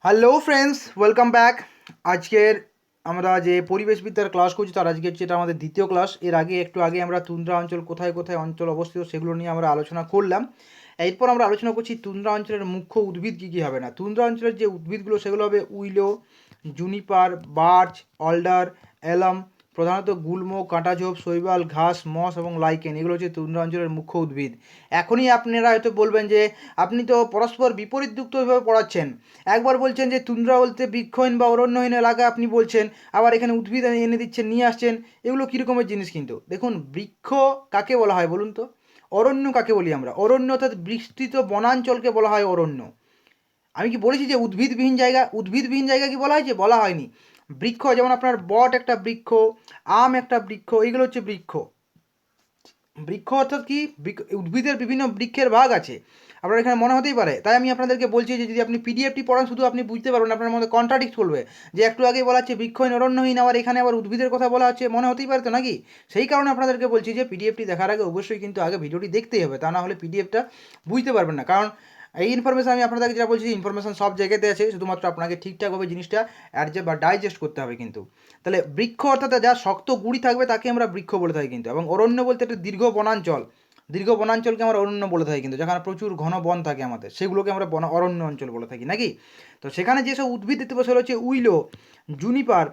Hello friends, welcome back. আজকের আমরা যে পরিবেশবিদ্যার ক্লাস করছি তার আজকে যেটা আমাদের দ্বিতীয় ক্লাস। এর আগে একটু আগে আমরা তুন্দ্রা অঞ্চল কোথায় কোথায় অঞ্চল অবস্থিত সেগুলো নিয়ে আমরা আলোচনা করলাম। এরপর আমরা আলোচনা করছি তুন্দ্রা অঞ্চলের মুখ্য উদ্ভিদ কী কী হবে না। তুন্দ্রা অঞ্চলের যে উদ্ভিদগুলো সেগুলো হবে উইলো, জুনিপার, বার্চ, অলডার, এলাম, প্রধানত গুল্ম, কাঁটাঝোপ, শৈবাল, ঘাস, মস এবং লাইকেন, এগুলো হচ্ছে তুন্দ্রা অঞ্চলের মুখ্য উদ্ভিদ। এখনই আপনারা হয়তো বলবেন যে আপনি তো পরস্পর বিপরীতযুক্তভাবে পড়াচ্ছেন। একবার বলছেন যে তুন্দ্রা বলতে বৃক্ষহীন বা অরণ্যহীন এলাকা আপনি বলছেন, আবার এখানে উদ্ভিদ এনে দিচ্ছেন, নিয়ে আসছেন। এগুলো কীরকমের জিনিস কিন্তু দেখুন, বৃক্ষ কাকে বলা হয় বলুন তো? অরণ্য কাকে বলি আমরা? অরণ্য অর্থাৎ বিস্তৃত বনাঞ্চলকে বলা হয় অরণ্য। আমি কি বলেছি যে উদ্ভিদবিহীন জায়গা? উদ্ভিদবিহীন জায়গা কি বলা হয়েছে? বলা হয়নি। বৃক্ষ যেমন আপনার বট একটা বৃক্ষ, আম একটা বৃক্ষ, এইগুলো হচ্ছে বৃক্ষ। বৃক্ষ অর্থাৎ কি? উদ্ভিদের বিভিন্ন বৃক্ষের ভাগ আছে, আপনার এখানে মনে হতেই পারে। তাই আমি আপনাদেরকে বলছি যে যদি আপনি পিডিএফটি পড়ান শুধু আপনি বুঝতে পারবেন না, আপনার মধ্যে কন্ট্রাডিক্ট করবে যে একটু আগে বলা হচ্ছে বৃক্ষহীন অরণ্যহীন, আবার এখানে আবার উদ্ভিদের কথা বলা হচ্ছে, মনে হতেই পারে তো নাকি? সেই কারণে আপনাদেরকে বলছি যে পিডিএফটি দেখার আগে অবশ্যই কিন্তু আগে ভিডিওটি দেখতেই হবে, তা না হলে পিডিএফটা বুঝতে পারবেন না। কারণ এই ইনফরমেশান আমি আপনাদেরকে যেটা বলছি, ইনফরমেশান সব জায়গাতে আছে, শুধুমাত্র আপনাকে ঠিকঠাকভাবে জিনিসটা অ্যাডজাস্ট বা ডাইজেস্ট করতে হবে কিন্তু। তাহলে বৃক্ষ অর্থাৎ যা শক্ত গুড়ি থাকবে তাকে আমরা বৃক্ষ বলে থাকি কিন্তু। এবং অরণ্য বলতে একটা দীর্ঘ বনাঞ্চল, দীর্ঘ বনাঞ্চলকে আমরা অরণ্য বলে থাকি কিন্তু, যেখানে প্রচুর ঘন বন থাকে আমাদের, সেগুলোকে আমরা অরণ্য অঞ্চল বলে থাকি নাকি? তো সেখানে যেসব উদ্ভিদ দেখতে পাবো সেগুলো হচ্ছে উইলো, জুনিপার,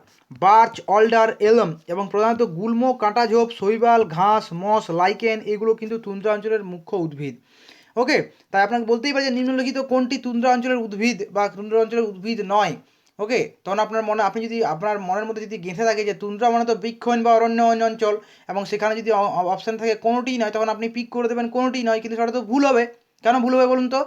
বার্চ, অলডার, এলম এবং প্রধানত গুল্ম, কাঁটাঝোপ, শৈবাল, ঘাস, মস, লাইকেন, এগুলো কিন্তু তুন্দ্রা অঞ্চলের মুখ্য উদ্ভিদ। ওকে, তাই আপনাকে বলতেই পারে যে নিম্নলিখিত কোনটি তুন্দ্রা অঞ্চলের উদ্ভিদ বা তুন্দ্রা অঞ্চলের উদ্ভিদ নয়। ওকে, তখন আপনার মনে, আপনি যদি আপনার মনের মধ্যে যদি গেঁথে থাকে যে তুন্দ্রা মানে তো বৃক্ষহীন বা অরণ্য অঞ্চল, এবং সেখানে যদি অপশান থাকে কোনোটিই নয়, তখন আপনি পিক করে দেবেন কোনোটিই নয়। কিন্তু সেটা তো ভুল হবে। কেন ভুল হবে বলুন তো?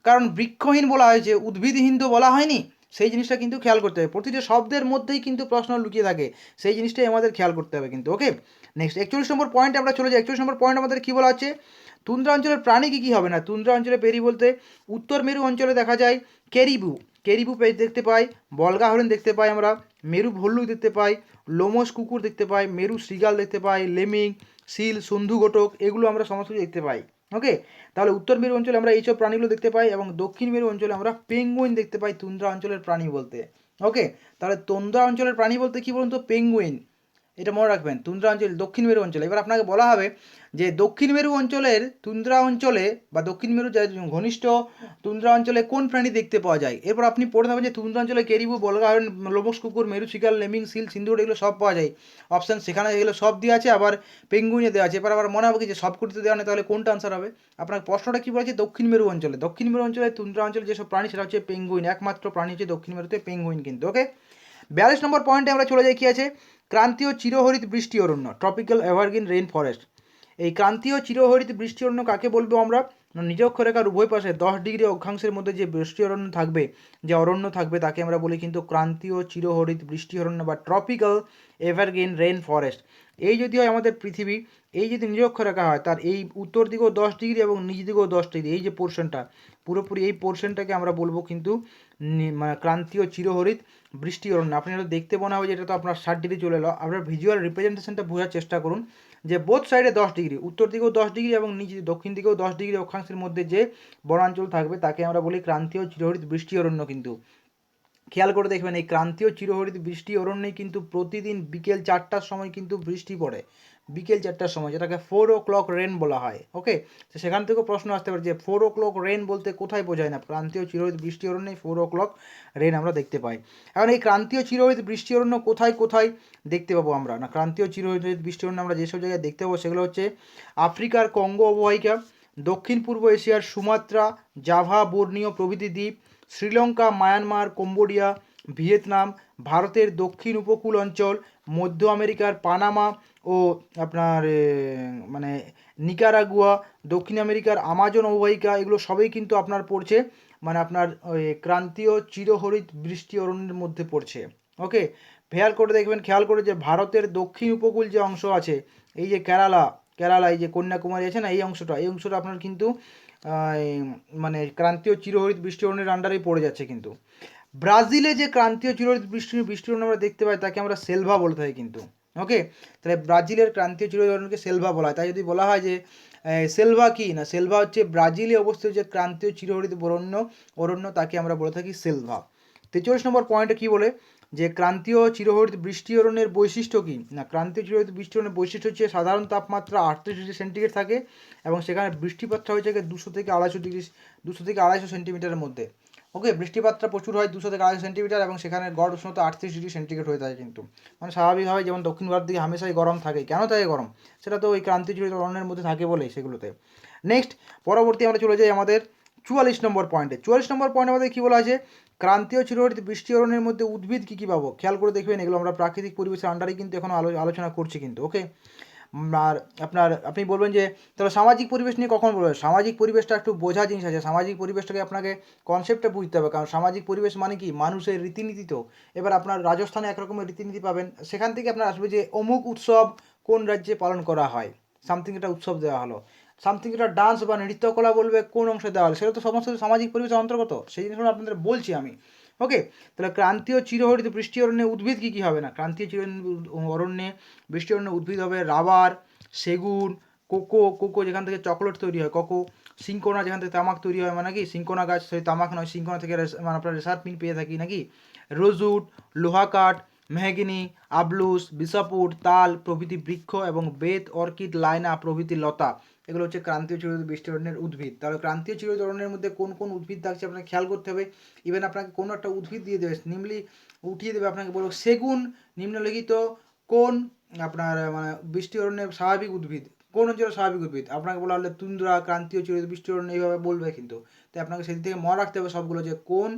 কারণ বৃক্ষহীন বলা হয়েছে, উদ্ভিদহীন তো বলা হয়নি। সেই জিনিসটা কিন্তু খেয়াল করতে হবে, প্রতিটি শব্দের মধ্যেই কিন্তু প্রশ্ন লুকিয়ে থাকে, সেই জিনিসটাই আমাদের খেয়াল করতে হবে কিন্তু। ওকে, নেক্সট 41 নম্বর পয়েন্টে আমরা চলে যাই। 41 নম্বর পয়েন্ট আমাদের কী বলা আছে? তুন্দ্রা অঞ্চলের প্রাণী কী কী হবে না। তুন্দ্রা অঞ্চলে পেরি বলতে উত্তর মেরু অঞ্চলে দেখা যায় কেরিবু, কেরিবু দেখতে পাই, বলগা হরিণ দেখতে পাই আমরা, মেরু ভল্লুক দেখতে পাই, লোমস কুকুর দেখতে পাই, মেরু শৃগাল দেখতে পাই, লেমিং, সিল, সন্ধু ঘটক, এগুলো আমরা সমস্ত কিছু দেখতে পাই। ওকে, তাহলে উত্তর মেরু অঞ্চলে আমরা এইসব প্রাণীগুলো দেখতে পাই, এবং দক্ষিণ মেরু অঞ্চলে আমরা পেঙ্গুইন দেখতে পাই তুন্দ্রা অঞ্চলের প্রাণী বলতে। ওকে, তাহলে তুন্দ্রা অঞ্চলের প্রাণী বলতে কী বলুন তো? পেঙ্গুইন। এটা মনে রাখবেন, তুন্দ্রা অঞ্চল দক্ষিণ মেরু অঞ্চলে। এবার আপনাকে বলা হবে যে দক্ষিণ মেরু অঞ্চলের তুন্দ্রা অঞ্চলে বা দক্ষিণ মেরু যে ঘনিষ্ঠ তুন্দ্রা অঞ্চলে কোন প্রাণী দেখতে পাওয়া যায়। এরপর আপনি পড়ে থাকবেন যে তুন্দ্রা অঞ্চলে কেরিবু, বলগা হরিণ, লোমস কুকুর, মেরু শিকার, লেমিং, সিল, সিন্ধুর, এগুলো সব পাওয়া যায়। অপশান সেখানে এগুলো সব দেওয়া আছে, আবার পেঙ্গুইনে দেওয়া আছে। এবার আবার মনে হবে কি যে সব কুটিতে দেওয়া নেই, তাহলে কোনটা আনসার হবে? আপনার প্রশ্নটা কী বলেছে? দক্ষিণ মেরু অঞ্চলে, দক্ষিণ মেরু অঞ্চলে তুন্দ্রা অঞ্চলে যেসব প্রাণী সেটা হচ্ছে পেঙ্গুইন, একমাত্র প্রাণী হচ্ছে দক্ষিণ মেরুতে পেঙ্গুইন কিন্তু। ওকে, 42 নম্বর পয়েন্টে আমরা চলে যাই। কী আছে? ক্রান্তীয় চিরহরিত বৃষ্টি অরণ্য, ট্রপিক্যাল এভারগ্রিন রেইন ফরেস্ট। এই ক্রান্তীয় চিরহরিত বৃষ্টি অরণ্য কাকে বলবো আমরা? নিরক্ষরেখার উভয় পাশে 10 ডিগ্রি অক্ষাংশের মধ্যে যে বৃষ্টি অরণ্য থাকবে, যে অরণ্য থাকবে, তাকে আমরা বলি কিন্তু ক্রান্তীয় চিরহরিত বৃষ্টি অরণ্য বা ট্রপিক্যাল এভারগ্রিন রেইন ফরেস্ট। এই যদি হয় আমাদের পৃথিবী, এই যদি নিরক্ষরেখা হয়, তার এই উত্তর দিকেও 10 ডিগ্রি এবং নিচ দিকেও 10 ডিগ্রি, এই যে পোর্শনটা, পুরোপুরি এই পোর্শনটাকে আমরা বলবো কিন্তু মানে ক্রান্তীয় চিরহরিত বৃষ্টি অরণ্য। আপনি হয়তো দেখতে মনে হবে যে এটা তো আপনার 60 ডিগ্রি চলে এলো। আপনার ভিজুয়াল রিপ্রেজেন্টেশনটা বোঝার চেষ্টা করুন যে বোথ সাইডে 10 ডিগ্রি, উত্তর দিকেও 10 ডিগ্রি এবং নিচ দক্ষিণ দিকেও 10 ডিগ্রি অক্ষাংশের মধ্যে যে বনাঞ্চল থাকবে তাকে আমরা বলি ক্রান্তীয় চিরহরিত বৃষ্টি অরণ্য কিন্তু। খেয়াল করে দেখবেন, এই ক্রান্তীয় চিরহরিত বৃষ্টি অরণ্যে কিন্তু প্রতিদিন বিকেল 4টার সময় কিন্তু বৃষ্টি পড়ে, বিকেল 4টার সময়, যেটাকে 4 o'clock রেন বলা হয়। ওকে, তো সেখান থেকেও প্রশ্ন আসতে পারে যে 4 o'clock রেন বলতে কোথায় বোঝায় না? ক্রান্তীয় চিরহরিত বৃষ্টি অরণ্যে 4 o'clock রেন আমরা দেখতে পাই। এখন এই ক্রান্তীয় চিরহরিত বৃষ্টি অরণ্য কোথায় কোথায় দেখতে পাবো আমরা? না, ক্রান্তীয় চিরহরিত বৃষ্টি অরণ্য আমরা যেসব জায়গায় দেখতে পাবো সেগুলো হচ্ছে আফ্রিকার কঙ্গো অববাহিকা, দক্ষিণ পূর্ব এশিয়ার সুমাত্রা, জাভা, বোর্নিও প্রভৃতি দ্বীপ, শ্রীলঙ্কা, মায়ানমার, কম্বোডিয়া, ভিয়েতনাম, ভারতের দক্ষিণ উপকূল অঞ্চল, মধ্য আমেরিকার পানামা ও আপনার মানে নিকারাগুয়া, দক্ষিণ আমেরিকার আমাজন অববাহিকা, এগুলো সবই কিন্তু আপনার পড়ছে মানে আপনার ওই ক্রান্তীয় চিরহরিত বৃষ্টি অরণ্যের মধ্যে পড়ছে। ওকে, খেয়াল করে যে ভারতের দক্ষিণ উপকূল যে অংশ আছে, এই যে কেরালা, এই যে কন্যাকুমারী আছে না, এই অংশটা আপনার কিন্তু মানে ক্রান্তীয় চিরহরিত বৃষ্টি অরণ্যের আন্ডারেই পড়ে যাচ্ছে কিন্তু। ব্রাজিলে যে ক্রান্তীয় চিরহরিত বৃষ্টি অরণ্য আমরা দেখতে পাই তাকে আমরা সেলভা বলে থাকি কিন্তু। ওকে, তাহলে ব্রাজিলের ক্রান্তীয় চিরহরিত অরণ্যকে সেলভা বলা হয়। তাই যদি বলা হয় যে সেলভা কি না, সেলভা হচ্ছে ব্রাজিলে অবস্থিত যে ক্রান্তীয় চিরহরিত অরণ্য, তাকে আমরা বলে থাকি সেলভা। 43 নম্বর পয়েন্টে কী বলে যে ক্রান্তীয় চিরহরিত বৃষ্টি অরণ্যের বৈশিষ্ট্য কী না, ক্রান্তীয় চিরহরিত বৃষ্টি অরণ্যের বৈশিষ্ট্য হচ্ছে সাধারণ তাপমাত্রা 38°C থাকে এবং সেখানে বৃষ্টিপাতটা হয়ে থাকে 200 থেকে 250 সেন্টিমিটারের মধ্যে। ওকে, বৃষ্টিপাতটা প্রচুর হয় 200 থেকে 250 সেন্টিমিটার এবং সেখানে গড় উষ্ণতা 38°C হয়ে থাকে কিন্তু, মানে স্বাভাবিকভাবে যেমন দক্ষিণ ভারত দিকে হামেশাই গরম থাকে। কেন থাকে গরম? সেটা তো ওই ক্রান্তীয় চিরহরিত অরণ্যের মধ্যে থাকে বলেই সেগুলোতে। নেক্সট পরবর্তী আমরা চলে যাই আমাদের 44 নম্বর পয়েন্টে। 44 নম্বর পয়েন্টে আমাদের কী বলা আছে, ক্রান্তীয় চিরহরিত বৃষ্টি অরণ্যের মধ্যে উদ্ভিদ কী কী পাবো খেয়াল করে দেখবেন। এগুলো আমরা প্রাকৃতিক পরিবেশের আন্ডারে কিন্তু এখন আলোচনা করছি কিন্তু। ওকে, আর আপনি বলবেন যে তাহলে সামাজিক পরিবেশ নিয়ে কখন বলবেন? সামাজিক পরিবেশটা একটু বোঝা জিনিস আছে। সামাজিক পরিবেশটাকে আপনাকে কনসেপ্টটা বুঝতে হবে, কারণ সামাজিক পরিবেশ মানে কি মানুষের রীতিনীতি। তো এবার আপনার রাজস্থানে একরকমের রীতিনীতি পাবেন, সেখান থেকে আপনার আসবে যে অমুক উৎসব কোন রাজ্যে পালন করা হয়, সামথিং একটা উৎসব দেওয়া হলো, সামথিং একটা ডান্স বা নৃত্যকলা বলবে কোন অংশে দেওয়া হলো, সেটা তো সমস্ত সামাজিক পরিবেশের অন্তর্গত। সেই জিনিসগুলো আপনাদের বলছি আমি। ওকে, তাহলে ক্রান্তীয় চিরহরিত বৃষ্টি অরণ্যে উদ্ভিদ কী কী হবে না, ক্রান্তীয় অরণ্যে বৃষ্টি অরণ্যে উদ্ভিদ হবে রাবার, সেগুন, কোকো যেখান থেকে চকলেট তৈরি হয় কোকো, সিঙ্কোনা যেখান থেকে তামাক তৈরি হয়, মানে কি সিঙ্কোনা গাছ, সেই তামাক নয়, সিঙ্কোনা থেকে মানে আপনার রেসার পিন পেয়ে থাকি নাকি, রোজউড, লোহা কাঠ, মেহগিনি, আবলুস, বিসাপুর, তাল প্রভৃতি বৃক্ষ এবং বেত, অর্কিড, লাইনা প্রভৃতি লতা, এগুলো হচ্ছে ক্রান্তীয় চিরহরিত বৃষ্টি অরণ্যের উদ্ভিদ। তাহলে ক্রান্তীয় চিরহরিত অরণ্যের মধ্যে কোন কোন উদ্ভিদ থাকছে আপনাকে খেয়াল করতে হবে। ইভেন আপনাকে কোনো একটা উদ্ভিদ দিয়ে দেবে, উঠিয়ে দেবে, আপনাকে বলবো সেগুন নিম্নলিখিত কোন আপনার মানে বৃষ্টি অরণ্যের স্বাভাবিক উদ্ভিদ, কোন অঞ্চলের স্বাভাবিক উদ্ভিদ, আপনাকে বলা হলে তুন্দ্রা, ক্রান্তীয় চিরহরিত বৃষ্টি অরণ্য এইভাবে বলবে কিন্তু। তাই আপনাকে সেদিক থেকে মনে রাখতে হবে সবগুলো, যে কোন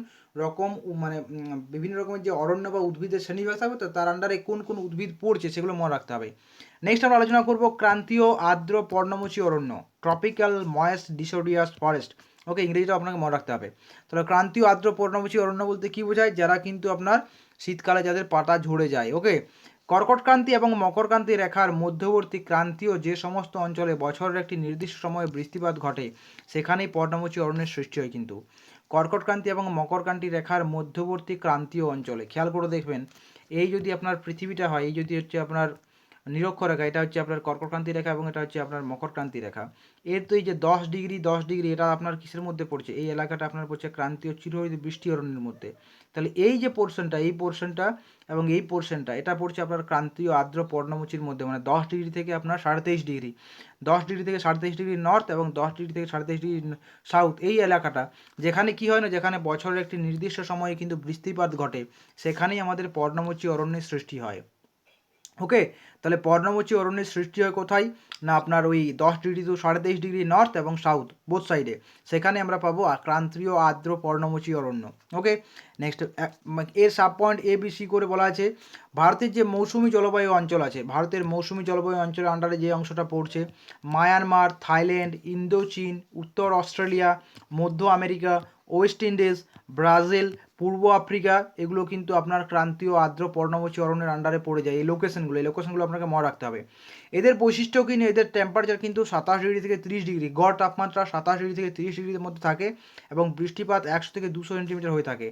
রকম মানে বিভিন্ন রকমের যে অরণ্য বা উদ্ভিদের শ্রেণীবিভাগ থাকবে, তো তার আন্ডারে কোন কোন উদ্ভিদ পড়ছে সেগুলো মনে রাখতে হবে। নেক্সট আমরা আলোচনা করব ক্রান্তীয় আর্দ্র পর্ণমোচী অরণ্য, ট্রপিক্যাল ময়েস্ট ডিসোডিয়াস ফরেস্ট। ওকে, ইংরেজিটা আপনাকে মনে রাখতে হবে। তাহলে ক্রান্তীয় আর্দ্র পর্ণমোচী অরণ্য বলতে কী বোঝায়, যারা কিন্তু আপনার শীতকালে যাদের পাতা ঝরে যায়। ওকে, কর্কটক্রান্তি এবং মকরক্রান্তি রেখার মধ্যবর্তী ক্রান্তীয় যে সমস্ত অঞ্চলে বছরের একটি নির্দিষ্ট সময়ে বৃষ্টিপাত ঘটে সেখানেই পর্ণমোচী অরণ্যের সৃষ্টি হয় কিন্তু। কর্কটক্রান্তি এবং মকরক্রান্তি রেখার মধ্যবর্তী ক্রান্তীয় অঞ্চলে খেয়াল করে দেখবেন, এই যদি আপনার পৃথিবীটা হয়, এই যদি হচ্ছে আপনার নিরক্ষরেখা, এটা হচ্ছে আপনার কর্কটক্রান্তি রেখা এবং এটা হচ্ছে আপনার মকরক্রান্তি রেখা, এর তো এই যে 10 ডিগ্রি এটা আপনার কিসের মধ্যে পড়ছে, এই এলাকাটা আপনার পড়ছে ক্রান্তীয় চিরহরিত বৃষ্টি অরণ্যের মধ্যে। তাহলে এই যে পোর্শনটা, এই পোর্শনটা এবং এই পোর্শনটা, এটা পড়ছে আপনার ক্রান্তীয় আর্দ্র পর্ণমোচীর মধ্যে, মানে 10 ডিগ্রি থেকে আপনার 23.5 ডিগ্রি, 10 ডিগ্রি থেকে 23.5 ডিগ্রি নর্থ এবং 10 ডিগ্রি থেকে 23.5 ডিগ্রি সাউথ, এই এলাকাটা যেখানে কি হয় না, যেখানে বছরের একটি নির্দিষ্ট সময়ে কিন্তু বৃষ্টিপাত ঘটে, সেখানেই আমাদের পর্ণমোচী অরণ্যের সৃষ্টি হয়। ওকে, তাহলে পর্ণমোচী অরণ্যের সৃষ্টি হয় কোথায় না, আপনার ওই 10 ডিগ্রি টু 23.5 ডিগ্রি নর্থ এবং সাউথ বোথ সাইডে, সেখানে আমরা পাবো ক্রান্তীয় আর্দ্র পর্ণমোচী অরণ্য। ওকে, নেক্সট এর sub point A B C করে বলা আছে, ভারতের যে মৌসুমি জলবায়ু অঞ্চল আছে, ভারতের মৌসুমি জলবায়ু অঞ্চলের আন্ডারে যে অংশটা পড়ছে, মায়ানমার, থাইল্যান্ড, ইন্দোচীন, উত্তর অস্ট্রেলিয়া, মধ্য আমেরিকা, ওয়েস্ট ইন্ডিজ, ব্রাজিল, পূর্ব আফ্রিকা, এগুলো কিন্তু আপনার ক্রান্তীয় আর্দ্র পর্ণমোচী অরণ্যের আন্ডারে পড়ে যায়। এই লোকেশনগুলো আপনাকে মনে রাখতে হবে। এদের বৈশিষ্ট্য কি না, এদের টেম্পারেচার কিন্তু 27 ডিগ্রি থেকে 30 ডিগ্রি, গড় তাপমাত্রা 27 ডিগ্রি থেকে 30 ডিগ্রির মধ্যে থাকে এবং বৃষ্টিপাত 100 থেকে 200 সেন্টিমিটার হয়ে থাকে।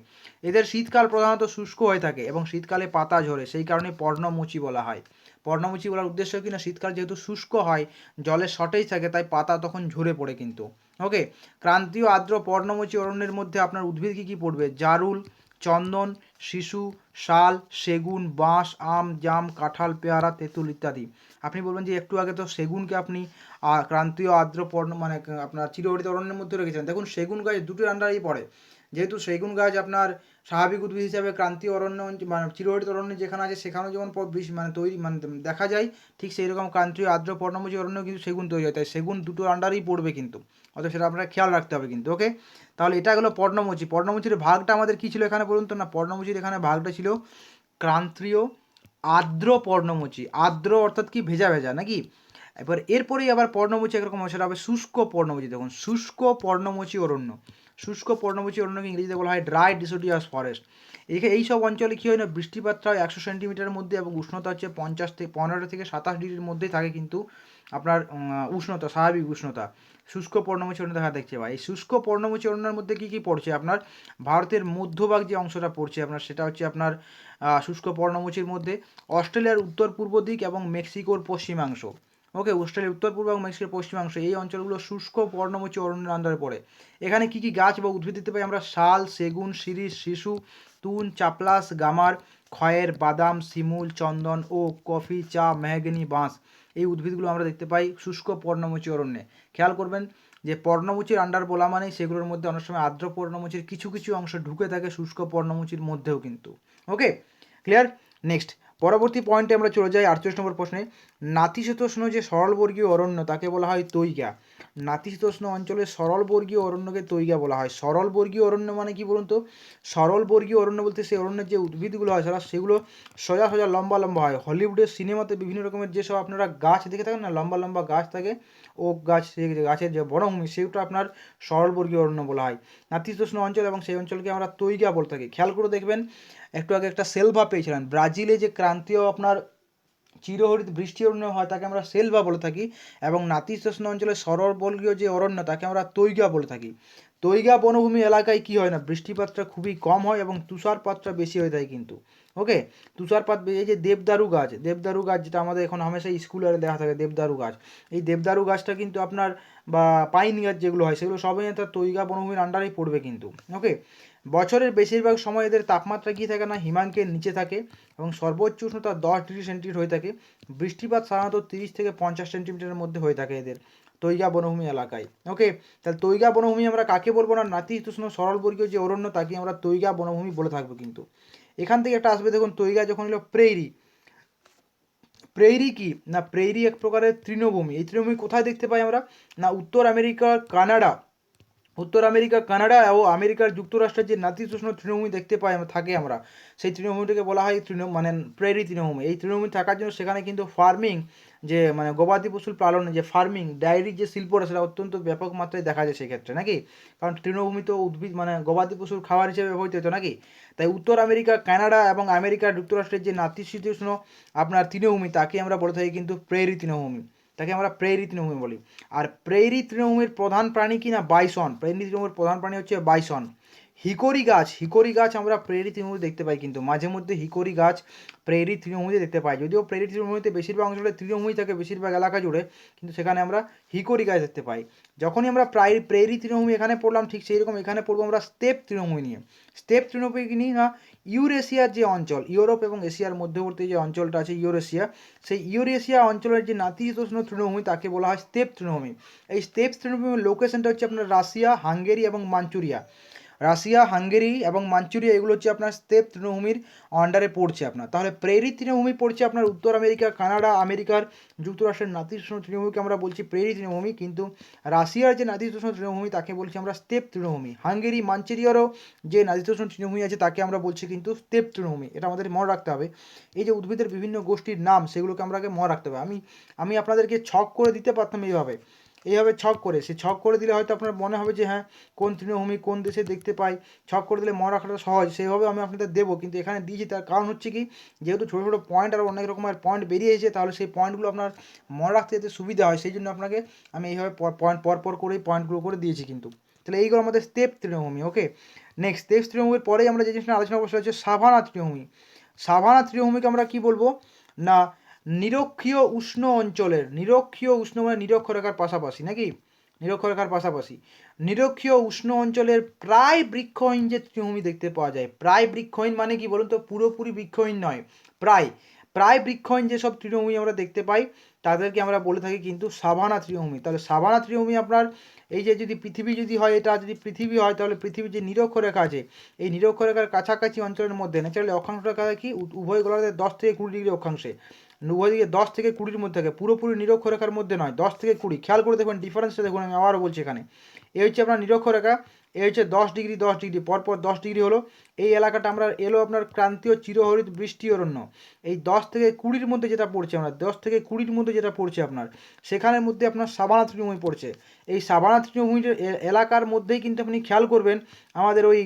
এদের শীতকাল প্রধানত শুষ্ক হয়ে থাকে এবং শীতকালে পাতা ঝরে, সেই কারণে পর্ণমোচী বলা হয়। পর্ণমোচী বলার উদ্দেশ্য কি না, শীতকাল যেহেতু শুষ্ক হয়, জলের শর্টেজ থাকে, তাই পাতা তখন ঝরে পড়ে কিন্তু। ওকে, ক্রান্তীয় আর্দ্র পর্ণমোচী অরণ্যের মধ্যে আপনার উদ্ভিদ কী কী পড়বে, জারুল, চন্দন, শিশু, শাল, সেগুন, বাঁশ, আম, জাম, কাঁঠাল, পেয়ারা, তেঁতুল ইত্যাদি। আপনি বলবেন যে একটু আগে তো সেগুনকে আপনি ক্রান্তীয় আর্দ্র মানে আপনার চিরহরিত অরণ্যের মধ্যে রেখেছেন। দেখুন সেগুন গাছ দুটোর আন্ডারেই পড়ে, যেহেতু সেগুন গাছ আপনার স্বাভাবিক উদ্ভিদ হিসাবে ক্রান্তীয় অরণ্য মানে চিরহরিত অরণ্য যেখানে আছে সেখানেও যেমন মানে তৈরি মানে দেখা যায়, ঠিক সেই রকম ক্রান্তীয় আর্দ্র পর্ণমোচী অরণ্য কিন্তু সেগুন তৈরি হয়, তাই সেগুন দুটোর আন্ডারেই পড়বে কিন্তু, অতএব সেটা আপনারা খেয়াল রাখতে হবে কিন্তু। ওকে, তাহলে এটা গেলো পর্ণমোচী। পর্ণমোচীর ভাগটা আমাদের কী ছিল এখানে বলুন তো, না পর্ণমোচীর এখানে ভাগটা ছিল ক্রান্তীয় আর্দ্র পর্ণমোচী, আর্দ্র অর্থাৎ কি ভেজা ভেজা নাকি। এবার এরপরেই আবার পর্ণমোচী একরকম সেটা হবে শুষ্ক পর্ণমোচী। দেখুন শুষ্ক পর্ণমোচী অরণ্য, শুষ্ক পর্ণমোচী অরণ্যকে ইংরেজিতে বলা হয় ড্রাই ডিসোডিয়াস ফরেস্ট। এই সব অঞ্চলে কী হয় না, বৃষ্টিপাতটা 100 সেন্টিমিটারের মধ্যে এবং উষ্ণতা হচ্ছে 15 থেকে 27 ডিগ্রির মধ্যেই থাকে কিন্তু আপনার উষ্ণতা, স্বাভাবিক উষ্ণতা শুষ্ক পর্ণমোচী অরণ্য দেখা দেখছে। ভাই এই শুষ্ক পর্ণমোচী অরণ্যের মধ্যে কী কী পড়ছে, আপনার ভারতের মধ্যভাগ যে অংশটা পড়ছে আপনার, সেটা হচ্ছে আপনার শুষ্ক পর্ণমোচীর মধ্যে অস্ট্রেলিয়ার উত্তর পূর্ব দিক এবং মেক্সিকোর পশ্চিমাংশ। ওকে, অস্ট্রেলিয়ার উত্তর পূর্ব এবং মেক্সিকোর পশ্চিমাংশ এই অঞ্চলগুলো শুষ্ক পর্ণমোচী অরণ্যের আন্ডারে পড়ে। এখানে কি কি গাছ বা উদ্ভিদ দেখতে পাই আমরা? শাল, সেগুন, শিরীষ, শিশু, তুন, চাপলাস, গামার, খয়ের, বাদাম, শিমুল, চন্দন ও কফি, চা, মেহগনি, বাঁশ এই উদ্ভিদগুলো আমরা দেখতে পাই শুষ্ক পর্ণমোচী অরণ্যে। খেয়াল করবেন যে পর্ণমোচীর আন্ডার বলা মানে সেগুলোর মধ্যে অনেক সময় আর্দ্র পর্ণমোচীর কিছু কিছু অংশ ঢুকে থাকে শুষ্ক পর্ণমোচীর মধ্যেও কিন্তু। ওকে, ক্লিয়ার? নেক্সট পরবর্তী পয়েন্টে আমরা চলে যাই 48 নম্বর প্রশ্নে। নাতিশীতোষ্ণ যে সরলবর্গীয় অরণ্য তাকে বলা হয় তৈগা। নাতিশীতোষ্ণ অঞ্চলের সরলবর্গীয় অরণ্যকে তৈগা বলা হয়। সরলবর্গীয় অরণ্য মানে কি বলুন তো? সরলবর্গীয় অরণ্য বলতে সেই অরণ্যের যে উদ্ভিদগুলো হয় সেগুলো সোজা সোজা লম্বা লম্বা হয়। হলিউডের সিনেমাতে বিভিন্ন রকমের যেসব আপনারা গাছ দেখে থাকেন না, লম্বা লম্বা গাছ থাকে, ওক গাছ, সেই গাছের যে বনভূমি সেটা আপনার সরলবর্গীয় অরণ্য বলা হয়। নাতিশীতোষ্ণ অঞ্চল এবং সেই অঞ্চলকে আমরা তৈগা বলে থাকি। খেয়াল করে দেখবেন, একটু আগে একটা সেলভা পেয়েছিলেন, ব্রাজিলে যে ক্রান্তীয় আপনার চিরহরিত বৃষ্টি অরণ্য হয় তাকে আমরা সেলভা বলে থাকি, এবং নাতিশীতোষ্ণ অঞ্চলের সরলবর্গীয় যে অরণ্য তাকে আমরা তৈগা বলে থাকি। তৈগা বনভূমি এলাকায় কি হয় না, বৃষ্টিপাতটা খুবই কম হয় এবং তুষারপাতটা বেশি হয়ে থাকে কিন্তু। ওকে, তুষারপাত এই যে দেবদারু গাছ, দেবদারু গাছ যেটা আমাদের এখন হামেশা স্কুলে দেখা থাকে, দেবদারু গাছ, এই দেবদারু গাছটা কিন্তু আপনার, বা পাইন গাছ যেগুলো হয় সেগুলো সবই তার তৈগা বনভূমির আন্ডারেই পড়বে কিন্তু। ওকে, বছরের বেশিরভাগ সময় এদের তাপমাত্রা কী থাকে না, হিমাঙ্কের নিচে থাকে এবং সর্বোচ্চ উষ্ণতা 10 ডিগ্রি সেন্টিগ্রেড হয়ে থাকে। বৃষ্টিপাত সাধারণত 30 থেকে 50 সেন্টিমিটারের মধ্যে হয়ে থাকে এদের তৈগা বনভূমি এলাকায়। ওকে, তাহলে তৈগা বনভূমি আমরা কাকে বলবো না, নাতিশীতোষ্ণ সরলবর্গীয় যে অরণ্য তাকে আমরা তৈগা বনভূমি বলে থাকবো কিন্তু। এখান থেকে একটা আসবে দেখুন, তৈগা যখন হলো প্রেইরি। প্রেইরি কি না, প্রেইরি এক প্রকারের তৃণভূমি। এই তৃণভূমি কোথায় দেখতে পাই আমরা না, উত্তর আমেরিকা, কানাডা, উত্তর আমেরিকা, কানাডা ও আমেরিকার যুক্তরাষ্ট্রের যে নাতিশীতোষ্ণ তৃণভূমি দেখতে পাই থাকি আমরা, সেই তৃণভূমিটাকে বলা হয় মানে প্রেরি তৃণভূমি। এই তৃণভূমি থাকার জন্য সেখানে কিন্তু ফার্মিং, যে মানে গবাদি পশুর পালন, যে ফার্মিং ডায়েরির যে শিল্পটা সেটা অত্যন্ত ব্যাপক মাত্রায় দেখা যায় সেক্ষেত্রে নাকি, কারণ তৃণভূমি তো উদ্ভিদ মানে গবাদি পশুর খাবার হিসেবে ব্যবহৃত হতো নাকি। তাই উত্তর আমেরিকা, কানাডা এবং আমেরিকার যুক্তরাষ্ট্রের যে নাতিশীতোষ্ণ আপনার তৃণভূমি তাকে আমরা বলে থাকি কিন্তু প্রেরি তৃণভূমি, তাকে আমরা প্রেরি তৃণভূমি বলি। আর প্রেরি তৃণভূমির প্রধান প্রাণী কি না, বাইসন। প্রেরি তৃণভূমির প্রধান প্রাণী হচ্ছে বাইসন। হিকরি গাছ, হিকরি গাছ আমরা প্রেরি তৃণভূমি দেখতে পাই কিন্তু, মাঝে মধ্যে হিকরি গাছ প্রেরি তৃণভূমিতে দেখতে পাই। যদিও প্রেরি তৃণভূমিতে বেশিরভাগ অঞ্চলে তৃণভূমি থাকে বেশিরভাগ এলাকা জুড়ে, কিন্তু সেখানে আমরা হিকরি গাছ দেখতে পাই। যখনই আমরা প্রেরি তৃণভূমি এখানে পড়লাম, ঠিক সেই রকম এখানে পড়বো আমরা স্টেপ তৃণভূমি নিয়ে। স্টেপ তৃণভূমি নিয়ে না, ইউরেশিয়ার যে অঞ্চল, ইউরোপ এবং এশিয়ার মধ্যবর্তী যে অঞ্চলটা আছে ইউরেশিয়া, সেই ইউরেশিয়া অঞ্চলের যে নাতিশীতোষ্ণ তৃণভূমি তাকে বলা হয় স্টেপ তৃণভূমি। এই স্টেপ তৃণভূমির লোকেশনটা হচ্ছে আপনার রাশিয়া, হাঙ্গেরি এবং মাঞ্চুরিয়া। রাশিয়া, হাঙ্গেরি এবং মাঞ্চুরিয়া এগুলো হচ্ছে আপনার স্টেপ তৃণভূমির আন্ডারে পড়ছে আপনার। তাহলে প্রেরি তৃণভূমি পড়ছে আপনার উত্তর আমেরিকা, কানাডা, আমেরিকার যুক্তরাষ্ট্রের নাতিশীতোষ্ণ তৃণভূমিকে আমরা বলছি প্রেরি তৃণভূমি, কিন্তু রাশিয়ার যে নাতিশীতোষ্ণ তৃণভূমি তাকে বলছি আমরা স্টেপ তৃণভূমি। হাঙ্গেরি, মাঞ্চুরিয়ারও যে নাতিশীতোষ্ণ তৃণভূমি আছে তাকে আমরা বলছি কিন্তু স্টেপ তৃণভূমি। এটা আমাদের মনে রাখতে হবে। এই যে উদ্ভিদের বিভিন্ন গোষ্ঠীর নাম সেগুলোকে আমরা আগে মনে রাখতে হবে। আমি আপনাদেরকে ছক করে দিতে পারতাম এইভাবে ছক করে, সে ছক করে দিলে হয়তো আপনার মনে হবে যে হ্যাঁ কোন তৃণভূমি কোন দেশে দেখতে পাই, ছক করে দিলে মনে রাখাটা সহজ, সেইভাবে আমি আপনাদের দেবো। কিন্তু এখানে দিয়েছি তার কারণ হচ্ছে কি, যেহেতু ছোটো ছোটো পয়েন্ট আর অনেক রকমের পয়েন্ট বেরিয়ে এসেছে, তাহলে সেই পয়েন্টগুলো আপনার মনে রাখতে যাতে সুবিধা হয় সেই জন্য আপনাকে আমি এইভাবে পয়েন্ট পর করেই পয়েন্টগুলো করে দিয়েছি কিন্তু। তাহলে এইগুলো আমাদের স্টেপ তৃণভূমি। ওকে, নেক্সট স্টেপ তৃণভূমির পরেই আমরা যে জিনিসটা আলোচনা করতে হচ্ছে সাভানা তৃণভূমি। সাভানা তৃণভূমিকে আমরা কি বলবো না, নিরক্ষীয় উষ্ণ অঞ্চলের, নিরক্ষীয় উষ্ণ মানে নিরক্ষরেখার পাশাপাশি নাকি, নিরক্ষরেখার পাশাপাশি নিরক্ষীয় উষ্ণ অঞ্চলের প্রায় বৃক্ষহীন যে তৃণভূমি দেখতে পাওয়া যায়। প্রায় বৃক্ষহীন মানে কি বলুন তো, পুরোপুরি বৃক্ষহীন নয়, প্রায় প্রায় বৃক্ষহীন যেসব তৃণভূমি আমরা দেখতে পাই তাদেরকে আমরা বলে থাকি কিন্তু সাভানা তৃণভূমি। তাহলে সাভানা তৃণভূমি আপনার, এই যে যদি পৃথিবী যদি হয়, এটা যদি পৃথিবী হয় তাহলে পৃথিবীর যে নিরক্ষরেখা আছে এই নিরক্ষরেখার কাছাকাছি অঞ্চলের মধ্যে ন্যাচারালি অক্ষাংশটা কি উভয় গোলার্ধে 10 থেকে 20 ডিগ্রি অক্ষাংশে, উভয় দিকে 10 থেকে 20-র মধ্যে থাকে, পুরোপুরি নিরক্ষরেখার মধ্যে নয়, 10 থেকে 20। খেয়াল করে দেখবেন ডিফারেন্সটা দেখুন, আমি আবারও বলছি এখানে এই হচ্ছে আপনার নিরক্ষরেখা, এই হচ্ছে 10 ডিগ্রি 10 ডিগ্রি পরপর 10 ডিগ্রি হলো। এই এলাকাটা আমরা এলো আপনার ক্রান্তীয় চিরহরিত বৃষ্টি অরণ্য। এই 10 থেকে 20-র মধ্যে যেটা পড়ছে আমরা, 10 থেকে 20-র মধ্যে যেটা পড়ছে আপনার, সেখানের মধ্যে আপনার সাভানা তৃণভূমি পড়ছে। এই সাভানা তৃণভূমির এলাকার মধ্যেই কিন্তু আপনি খেয়াল করবেন আমাদের ওই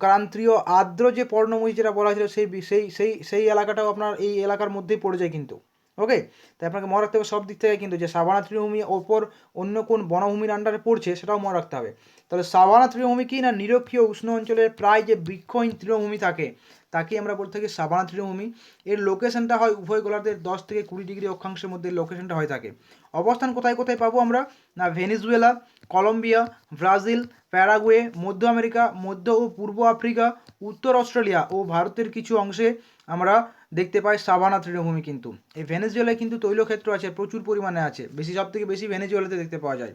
ক্রান্তীয় আর্দ্র যে পর্ণমোচী যেটা বলা হয়েছিল সেই সেই সেই সেই এলাকাটাও আপনার এই এলাকার মধ্যেই পড়ে যায় কিন্তু। ওকে, তাই আপনাকে মনে রাখতে হবে সব দিক থেকে কিন্তু যে সাভানা তৃণভূমি ওপর অন্য কোন বনভূমির আন্ডারে পড়ছে সেটাও মনে রাখতে হবে। তাহলে সাভানা তৃণভূমি কি না নিরক্ষীয় উষ্ণ অঞ্চলের প্রায় যে বৃক্ষহীন তৃণভূমি থাকে তাকেই আমরা বলতে থাকি সাভানা তৃণভূমি। এর লোকেশনটা হয় উভয় গোলার্ধের 10 থেকে 20 ডিগ্রি অক্ষাংশের মধ্যে লোকেশনটা হয়ে থাকে। অবস্থান কোথায় কোথায় পাবো আমরা, না ভেনেজুয়েলা, কলম্বিয়া, ব্রাজিল, প্যারাগুয়ে, মধ্য আমেরিকা, মধ্য ও পূর্ব আফ্রিকা, উত্তর অস্ট্রেলিয়া ও ভারতের কিছু অংশে আমরা দেখতে পাই সাভানা তৃণভূমি। কিন্তু এই ভেনেজুয়েলায় কিন্তু তৈলক্ষেত্র আছে, প্রচুর পরিমাণে আছে, সব থেকে বেশি ভেনেজুয়েলাতে দেখতে পাওয়া যায়।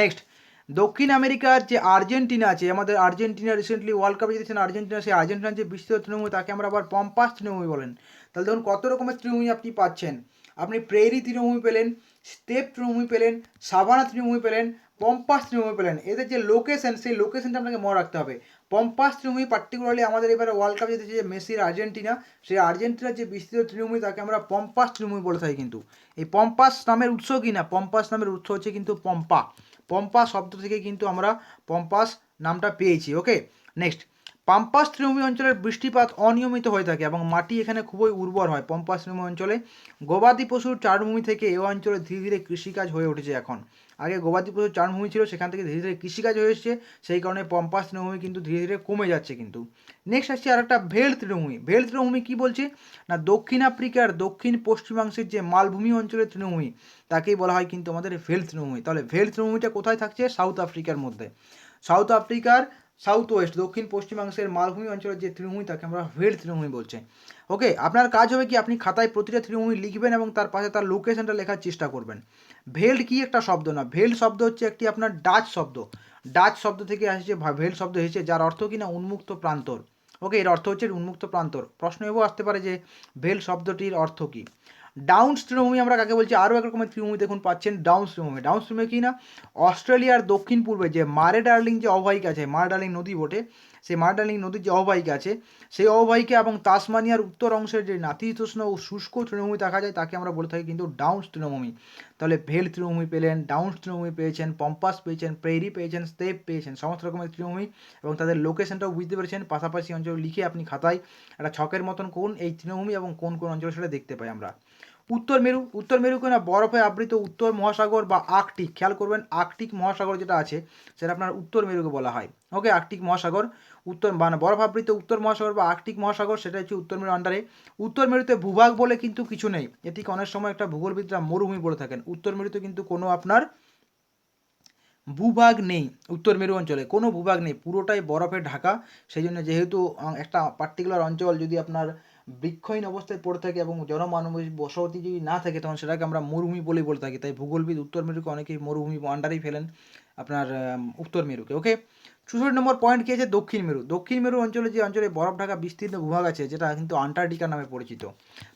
নেক্সট, দক্ষিণ আমেরিকার যে আর্জেন্টিনা আছে, আমাদের আর্জেন্টিনা রিসেন্টলি ওয়ার্ল্ড কাপে জিতেছেন আর্জেন্টিনা, সেই আর্জেন্টিনার যে বিস্তৃত তৃণভূমি তাকে আমরা আবার পম্পাস তৃণভূমি বলেন। তাহলে দেখুন কত রকমের তৃণভূমি আপনি পাচ্ছেন। আপনি প্রেরি তৃণভূমি পেলেন, স্টেপ তৃণভূমি পেলেন, সাভানা তৃণভূমি পেলেন, পম্পাস তৃণভূমি পেলেন। এদের যে লোকেশন, সেই লোকেশনটা আপনাকে মনে রাখতে হবে। পম্পাস তৃণভূমি পার্টিকুলারলি আমাদের এবারে ওয়ার্ল্ড কাপ জিতেছে যে মেসির আর্জেন্টিনা, সেই আর্জেন্টিনার যে বিস্তৃত তৃণভূমি তাকে আমরা পম্পাস তৃণভূমি বলে থাকি। কিন্তু এই পম্পাস নামের উৎস কি না, পম্পাস নামের উৎস হচ্ছে কিন্তু পম্পা। পম্পা শব্দ থেকে কিন্তু আমরা পম্পাস নামটা পেয়েছি। ওকে, নেক্সট, পাম্পাস তৃণভূমি অঞ্চলের বৃষ্টিপাত অনিয়মিত হয়ে থাকে এবং মাটি এখানে খুবই উর্বর হয়। পম্পাস তৃণভূমি অঞ্চলে গবাদি পশুর চারভূমি থেকে এই অঞ্চলে ধীরে ধীরে কৃষিকাজ হয়ে উঠেছে। এখন আগে গবাদি পশুর চারভূমি ছিল, সেখান থেকে ধীরে ধীরে কৃষিকাজ হয়ে এসেছে, সেই কারণে পম্পাস তৃণভূমি কিন্তু ধীরে ধীরে কমে যাচ্ছে। কিন্তু নেক্সট আসছে আর একটা ভেল তৃণভূমি। ভেল তৃণভূমি কি বলছে না, দক্ষিণ আফ্রিকার দক্ষিণ পশ্চিমাংশের যে মালভূমি অঞ্চলের তৃণভূমি তাকেই বলা হয় কিন্তু আমাদের ভেল তৃণভূমি। তাহলে ভেল তৃণভূমিটা কোথায় থাকছে, সাউথ আফ্রিকার মধ্যে। সাউথ আফ্রিকার সাউথ ওয়েস্ট দক্ষিণ পশ্চিমাংশের মালভূমি অঞ্চলের যে তৃণভূমি তাকে আমরা ভেল তৃণভূমি বলছে। ওকে, আপনার কাজ হবে কি, আপনি খাতায় প্রতিটা তৃণভূমি লিখবেন এবং তার পাশে তার লোকেশনটা লেখার চেষ্টা করবেন। ভেল্ড কি একটা শব্দ না, ভেল্ড শব্দ হচ্ছে একটি আপনার ডাচ শব্দ। ডাচ শব্দ থেকে আসছে ভেল্ড শব্দ এসেছে, যার অর্থ কি না উন্মুক্ত প্রান্তর। ওকে, এর অর্থ হচ্ছে উন্মুক্ত প্রান্তর। প্রশ্ন এও আসতে পারে যে ভেল শব্দটির অর্থ কি। ডাউন্স তৃণভূমি আমরা কাকে বলছি, আরও এক রকমের তৃণভূমি দেখুন পাচ্ছেন ডাউন্স তৃণভূমি। ডাউন্স তৃণভূমি কি না, অস্ট্রেলিয়ার দক্ষিণ পূর্বে যে মারে ডার্লিং যে অববাহিকা আছে, মারে ডার্লিং নদী বটে, সেই মারে ডার্লিং নদীর যে অববাহিকা আছে সেই অববাহিকা এবং তাসমানিয়ার উত্তর অংশের যে নাতিশীতোষ্ণ ও শুষ্ক তৃণভূমি দেখা যায় তাকে আমরা বলে থাকি কিন্তু ডাউন্স তৃণভূমি। তাহলে ভেল তৃণভূমি পেলেন, ডাউন্স তৃণভূমি পেয়েছেন, পম্পাস পেয়েছেন, প্রেরি পেয়েছেন, স্টেপ পেয়েছেন, সমস্ত রকমের তৃণভূমি এবং তাদের লোকেশনটাও বুঝতে পেরেছেন। পাশাপাশি অঞ্চল লিখে আপনি খাতায় একটা ছকের মতন কোন এই তৃণভূমি এবং কোন কোন অঞ্চল সেটা দেখতে পাই আমরা। উত্তর মেরু, উত্তর মেরুকে না বরফে আবৃত উত্তর মহাসাগর বা আর্কটিক, খেয়াল করবেন আর্কটিক মহাসাগর যেটা আছে সেটা আপনার উত্তর মেরুকে বলা হয়। ওকে, আর্কটিক মহাসাগর উত্তর মানে বরফ আবৃত উত্তর মহাসাগর বা আর্কটিক মহাসাগর, সেটা হচ্ছে উত্তর মেরুর আন্ডারে। উত্তর মেরুতে ভূভাগ বলে কিন্তু কিছু নেই, এটিকে অনেক সময় একটা ভূগোলবিদরা মরুভূমি বলে থাকেন। উত্তর মেরুতে কিন্তু কোনো আপনার ভূভাগ নেই, উত্তর মেরু অঞ্চলে কোনো ভূভাগ নেই, পুরোটাই বরফে ঢাকা। সেই জন্য যেহেতু একটা পার্টিকুলার অঞ্চল যদি আপনার বৃক্ষহীন অবস্থায় পড়ে থাকে এবং জনমানব বসতি যদি না থাকে তখন সেটাকে আমরা মরুভূমি বলেই বলে থাকি। তাই ভূগোলবিদ উত্তর মেরুকে অনেকেই মরুভূমি আন্ডারেই ফেলেন আপনার উত্তর মেরুকে। ওকে, 64 নম্বর পয়েন্ট কি আছে, দক্ষিণ মেরু। দক্ষিণ মেরু অঞ্চলে যে অঞ্চলে বরফ ঢাকা বিস্তীর্ণ ভূভাগ আছে যেটা কিন্তু আন্টার্কটিকা নামে পরিচিত।